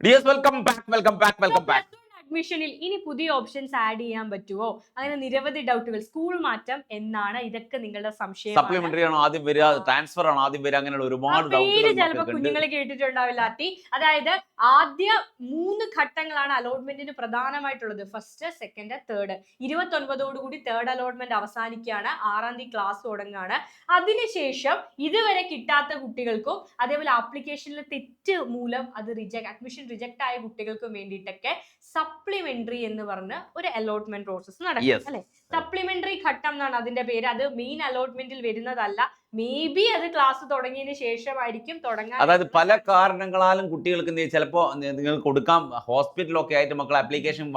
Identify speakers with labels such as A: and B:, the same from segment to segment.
A: Dears welcome back welcome back.
B: അഡ്മിഷനിൽ ഇനി പുതിയ ഓപ്ഷൻസ് ആഡ് ചെയ്യാൻ പറ്റുമോ? അങ്ങനെ നിരവധി ഡൗട്ടുകൾ. സ്കൂൾ മാറ്റം എന്നാണ്, ഇതൊക്കെ നിങ്ങളുടെ സംശയം.
A: സപ്ലിമെന്ററി ആണോ ആദ്യം വരിക, ട്രാൻസ്ഫർ ആണോ ആദ്യം വരിക, അങ്ങനെയുള്ള ഒരുപാട്
B: പേര് ചിലപ്പോൾ കുഞ്ഞുങ്ങൾ കേട്ടിട്ടുണ്ടാവില്ല. അതായത് ആദ്യ 3 ഘട്ടങ്ങളാണ് അലോട്ട്മെന്റിന് പ്രധാനമായിട്ടുള്ളത്. First, second, third. 29ഓടുകൂടി തേർഡ് അലോട്ട്മെന്റ് അവസാനിക്കുകയാണ്. 6-ാം തീയതി ക്ലാസ് തുടങ്ങുകയാണ്. അതിനുശേഷം ഇതുവരെ കിട്ടാത്ത കുട്ടികൾക്കും അതേപോലെ ആപ്ലിക്കേഷനിൽ തെറ്റ് മൂലം അത് അഡ്മിഷൻ റിജക്ട് ആയ കുട്ടികൾക്കും വേണ്ടിയിട്ടൊക്കെ സപ്ലിമെന്ററി എന്ന് പറഞ്ഞ ഒരു അലോട്ട്മെന്റ് പ്രോസസ് നടക്കും അല്ലെ. സപ്ലിമെന്ററി ഘട്ടം എന്നാണ് അതിന്റെ പേര്. അത് മെയിൻ അലോട്ട്മെന്റിൽ വരുന്നതല്ല. മേ ബി അത് ക്ലാസ് തുടങ്ങിയതിന് ശേഷമായിരിക്കും തുടങ്ങാൻ.
A: അതായത് പല കാരണങ്ങളാലും കുട്ടികൾക്ക് ചിലപ്പോ നിങ്ങൾ കൊടുക്കാം. ഹോസ്പിറ്റലൊക്കെ ആയിട്ട് മക്കൾ ആപ്ലിക്കേഷൻ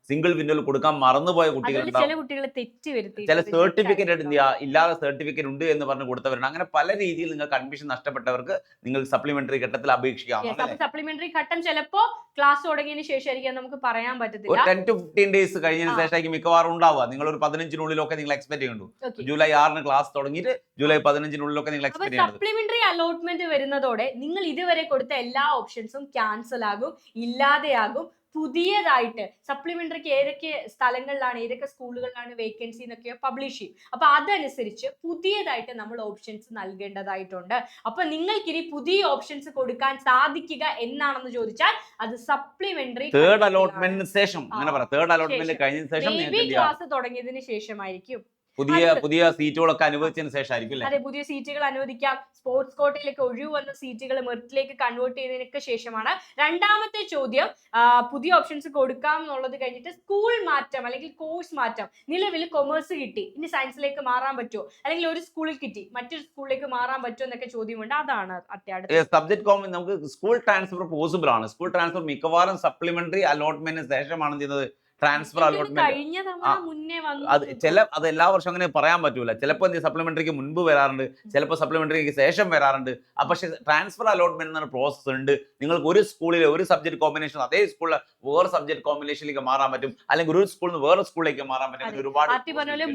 A: സിംഗിൾ വിൻഡോയിൽ കൊടുക്കാൻ മറന്നുപോയ കുട്ടികളുണ്ട്.
B: ചില കുട്ടികളെ തെറ്റ് വരുത്തി,
A: ചില സർട്ടിഫിക്കറ്റ് ഇല്ലാതെ സർട്ടിഫിക്കറ്റ് ഉണ്ട് എന്ന് പറഞ്ഞ് കൊടുത്തവരുണ്ട്. അങ്ങനെ പല രീതിയിൽ നിങ്ങൾക്ക് അഡ്മിഷൻ നഷ്ടപ്പെട്ടവർക്ക് നിങ്ങൾക്ക് സപ്ലിമെന്ററി ഘട്ടത്തിൽ അപേക്ഷിക്കാം.
B: സപ്ലിമെന്ററി ഘട്ടം ചിലപ്പോ ക്ലാസ് തുടങ്ങിയതിന് ശേഷമായിരിക്കും, നമുക്ക് പറയാൻ പറ്റത്തില്ല.
A: ഒരു 10 to 15 ഡേയ്സ് കഴിഞ്ഞതിന് ശേഷമായിരിക്കും മിക്കവാറും ഉണ്ടാവുക. നിങ്ങൾ ഒരു 15-നുള്ളിലൊക്കെ നിങ്ങൾ എക്സ്പെക്ട് ചെയ്യുന്നുണ്ട്. ജൂലൈ 6-ന് ക്ലാസ് തുടങ്ങിയിട്ട് ജൂലൈ 15-നുള്ളിലൊക്കെ നിങ്ങൾ എക്സ്പെക്ട് ചെയ്യുന്നുണ്ട്.
B: സപ്ലിമെന്ററി അലോട്ട്മെന്റ് വരുന്നതോടെ നിങ്ങൾ ഇതുവരെ കൊടുത്ത എല്ലാ ഓപ്ഷൻസും ക്യാൻസൽ ആകും, ഇല്ലാതെയാകും. പുതിയതായിട്ട് സപ്ലിമെന്ററിക്ക് ഏതൊക്കെ സ്ഥലങ്ങളിലാണ്, ഏതൊക്കെ സ്കൂളുകളിലാണ് വേക്കൻസി എന്നൊക്കെ പബ്ലിഷ് ചെയ്യും. അപ്പൊ അതനുസരിച്ച് പുതിയതായിട്ട് നമ്മൾ ഓപ്ഷൻസ് നൽകേണ്ടതായിട്ടുണ്ട്. അപ്പൊ നിങ്ങൾക്ക് ഇനി പുതിയ ഓപ്ഷൻസ് കൊടുക്കാൻ സാധിക്കുക എന്നാണെന്ന് ചോദിച്ചാൽ അത് സപ്ലിമെന്ററി
A: തേർഡ് അലോട്ട്മെന്റിന് ശേഷം, അങ്ങനെ പറയാം. തേർഡ് അലോട്ട്മെന്റ് കഴിഞ്ഞതിന് ശേഷം
B: ക്ലാസ് തുടങ്ങിയതിന് ശേഷമായിരിക്കും
A: പുതിയ സീറ്റുകളൊക്കെ അനുവദിച്ചതിന് ശേഷമായിരിക്കും.
B: അതെ, പുതിയ സീറ്റുകൾ അനുവദിക്കാം. സ്പോർട്സ് കോട്ടയിലേക്ക് ഒഴിവ് വന്ന സീറ്റുകൾ മെറിറ്റിലേക്ക് കൺവേർട്ട് ചെയ്തതിനൊക്കെ ശേഷമാണ്. രണ്ടാമത്തെ ചോദ്യം, പുതിയ ഓപ്ഷൻസ് കൊടുക്കാം എന്നുള്ളത് കഴിഞ്ഞിട്ട് സ്കൂൾ മാറ്റം അല്ലെങ്കിൽ കോഴ്സ് മാറ്റം. നിലവിൽ കൊമേഴ്സ് കിട്ടി, ഇനി സയൻസിലേക്ക് മാറാൻ പറ്റുമോ? അല്ലെങ്കിൽ ഒരു സ്കൂളിൽ കിട്ടി മറ്റൊരു സ്കൂളിലേക്ക് മാറാൻ പറ്റുമോ എന്നൊക്കെ ചോദ്യമുണ്ട്. അതാണ് അത്യാവശ്യം.
A: സബ്ജക്ട് നമുക്ക് സ്കൂൾ ട്രാൻസ്ഫർ പോസിബിൾ ആണ്. സ്കൂൾ ട്രാൻസ്ഫർ മിക്കവാറും സപ്ലിമെന്ററി അലോട്ട്മെന്റിന് ശേഷമാണ് ചെയ്യുന്നത്. ട്രാൻസ്ഫർ അലോട്ട്മെന്റ് അത് എല്ലാ വർഷവും അങ്ങനെ പറയാൻ പറ്റൂല. ചിലപ്പോൾ സപ്ലിമെന്ററിക്ക് മുൻപ് വരാറുണ്ട്, ചിലപ്പോൾ സപ്ലിമെന്ററിക്ക് ശേഷം വരാറുണ്ട്. പക്ഷേ ട്രാൻസ്ഫർ അലോട്ട്മെന്റ് എന്ന പ്രോസസ് ഉണ്ട്. നിങ്ങൾക്ക് ഒരു സ്കൂളിലെ ഒരു സബ്ജക്ട് കോമ്പിനേഷൻ അതേ സ്കൂളിൽ വേറെ സബ്ജക്ട് കോമ്പിനേഷനിലേക്ക് മാറാൻ പറ്റും, അല്ലെങ്കിൽ ഒരു സ്കൂളിൽ നിന്ന് വേറെ സ്കൂളിലേക്ക് മാറാൻ പറ്റും. ഒരുപാട്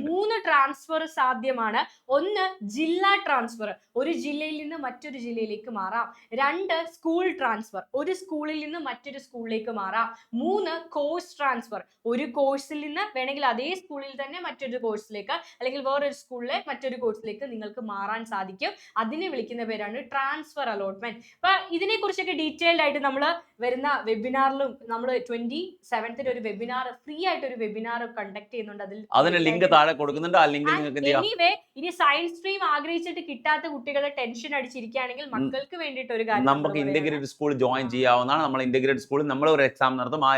B: 3 ട്രാൻസ്ഫർ സാധ്യമാണ്. ഒന്ന്, ജില്ലാ ട്രാൻസ്ഫർ, ഒരു ജില്ലയിൽ നിന്ന് മറ്റൊരു ജില്ലയിലേക്ക് മാറാം. 2, സ്കൂൾ ട്രാൻസ്ഫർ, ഒരു സ്കൂളിൽ നിന്ന് മറ്റൊരു സ്കൂളിലേക്ക് മാറാം. 3, കോഴ്സ് ട്രാൻസ്ഫർ, ഒരു കോഴ്സിൽ നിന്ന് വേണമെങ്കിൽ അതേ സ്കൂളിൽ തന്നെ മറ്റൊരു കോഴ്സിലേക്ക് അല്ലെങ്കിൽ വേറൊരു സ്കൂളിലെ മറ്റൊരു കോഴ്സിലേക്ക് നിങ്ങൾക്ക് മാറാൻ സാധിക്കും. അതിനെ വിളിക്കുന്ന പേരാണ് ട്രാൻസ്ഫർ അലോട്ട്മെന്റ്. അപ്പൊ ഇതിനെ കുറിച്ചൊക്കെ ഡീറ്റെയിൽഡ് ആയിട്ട് നമ്മൾ വരുന്ന വെബിനാറിലും, നമ്മൾ 27th ഒരു വെബിനാർ, ഫ്രീ ആയിട്ട് ഒരു വെബിനാർ കണ്ടക്ട് ചെയ്യുന്നുണ്ട്.
A: അതിന്റെ ലിങ്ക് താഴെ കൊടുക്കുന്നുണ്ട്. ആ ലിങ്ക് നിങ്ങൾക്ക്
B: എനിവേ, ഇനി സയൻസ് സ്ട്രീം ആഗ്രഹിച്ചിട്ട് കിട്ടാത്ത കുട്ടികളെ ടെൻഷൻ അടിച്ചിരിക്കുകയാണെങ്കിൽ മക്കൾക്ക് വേണ്ടിയിട്ട് ഒരു കാര്യം,
A: നമുക്ക് ഇന്റഗ്രേറ്റഡ് സ്കൂൾ ജോയിൻ ചെയ്യാവുന്നതാണ്. നമ്മൾ ഇന്റഗ്രേറ്റഡ് സ്കൂളിൽ നമ്മൾ ഒരു എക്സാം നടത്തും. ആ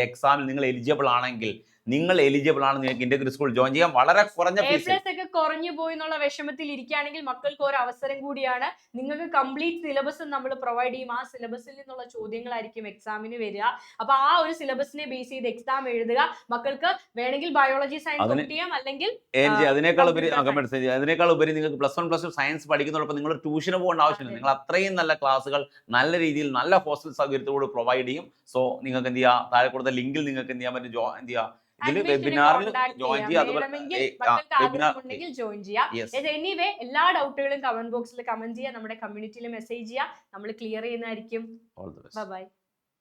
A: എക്സാമിൽ നിങ്ങൾ എലിജിബിൾ ആണെങ്കിൽ നിങ്ങൾക്ക് ഇന്റഗ്രേറ്റഡ് സ്കൂൾ ജോയിൻ ചെയ്യാം. വളരെ കുറഞ്ഞ ഫീസ്.
B: A+ ഒക്കെ കുറഞ്ഞു പോയി എന്നുള്ള വിഷമത്തിൽ ഇരിക്കുകയാണെങ്കിൽ മക്കൾക്ക് ഒരു അവസരം കൂടിയാണ്. നിങ്ങൾക്ക് കംപ്ലീറ്റ് സിലബസ് നമ്മൾ പ്രൊവൈഡ് ചെയ്യും. ആ സിലബസിൽ നിന്നുള്ള ചോദ്യങ്ങളായിരിക്കും എക്സാമിന് വരിക. അപ്പൊ ആ ഒരു സിലബസിനെ ബേസ് ചെയ്ത് എക്സാം എഴുതുക. മക്കൾക്ക് വേണമെങ്കിൽ ബയോളജി സയൻസ് ചെയ്യാം, അല്ലെങ്കിൽ
A: അതിനേക്കാൾ ഉപരി നിങ്ങൾക്ക് +1 +2 സയൻസ് പഠിക്കുന്നതോടൊപ്പം നിങ്ങൾ ട്യൂഷന് പോകേണ്ട ആവശ്യമില്ല. നിങ്ങൾ അത്രയും നല്ല ക്ലാസ്സുകൾ നല്ല രീതിയിൽ നല്ല ഹോസ്റ്റൽ സൗകര്യത്തോട് പ്രൊവൈഡ് ചെയ്യും. സോ നിങ്ങൾക്ക് എന്ത് ചെയ്യാം, താഴെ കൊടുത്ത ലിങ്കിൽ നിങ്ങൾക്ക് എന്ത് ചെയ്യാൻ പറ്റും, ഇതിൽ വെബിനാറിൽ ജോയിൻ
B: ചെയ്യാം. എനിവേ, എല്ലാ ഡൗട്ടുകളും കമന്റ് ബോക്സിൽ കമന്റ് ചെയ്യുക, നമ്മുടെ കമ്മ്യൂണിറ്റിയിൽ മെസ്സേജ് ചെയ്യുക. നമ്മൾ ക്ലിയർ ചെയ്യുന്നതായിരിക്കും. ബൈ.